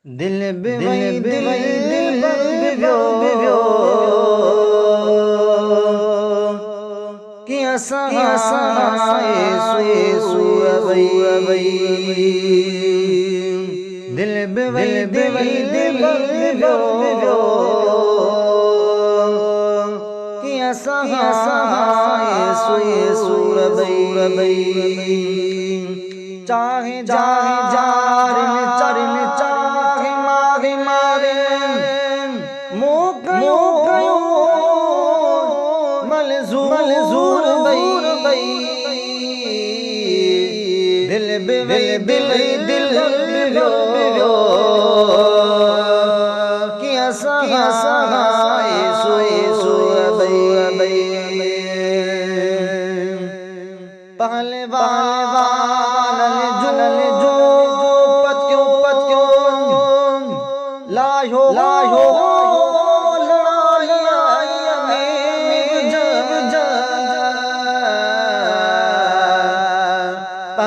दिल बिवई दिल बिव्यो कि असहाय सुअबई दिल बिवई दिल बिव्यो कि असहाय सुअबई चाहे चाहे जारिन चरिन चाहे मागे मारे मोकयो मलजूर बई दिल बिवे दिल बिव्यो कि असहाय सुअबई पहलवान जो पत्यो लायो लड़ाइया में जब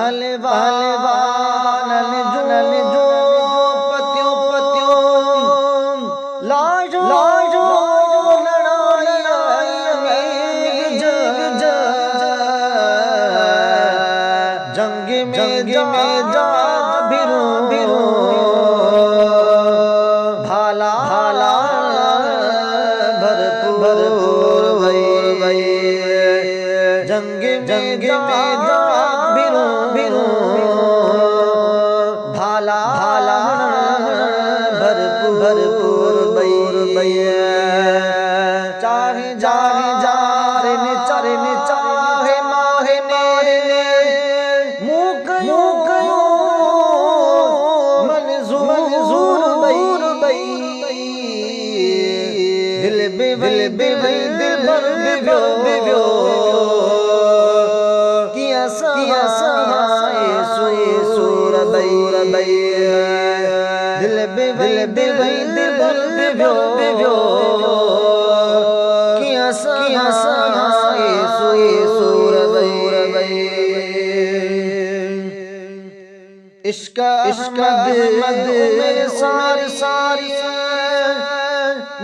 पहलवान जो पत्यो लायो लड़ाइया में जब जंग में जा बिरो भाला भरपूर भई जंग में जा बिरो भाला भरपूर भई चाहे जारिन चरिन चाहे माहे ने मलजूर बई दिल बिवई दिल बिव्यो कि असहाय सुअबई दिल बिवई दिल बिव्यो कि असहाय सुअबई इश्क अहमद मेरे सारी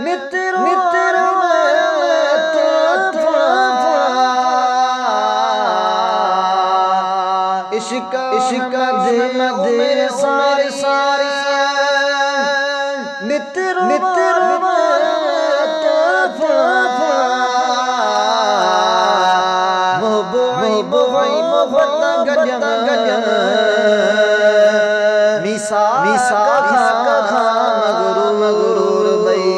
मित्र इश्क अहमद मेरे सारी मित्र मोहब्बत गलियां मिसा खा मगरूर बई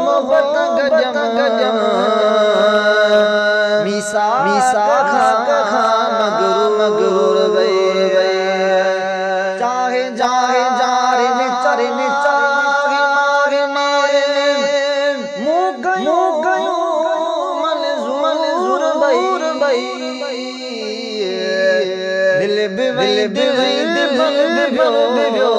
मोहब्बत गलियां मिसा खा मगरूर बई चाहे जारिन चरिन चाहे मागे मोकयो मलजूर बई दिल बिवई दिल बिव्यो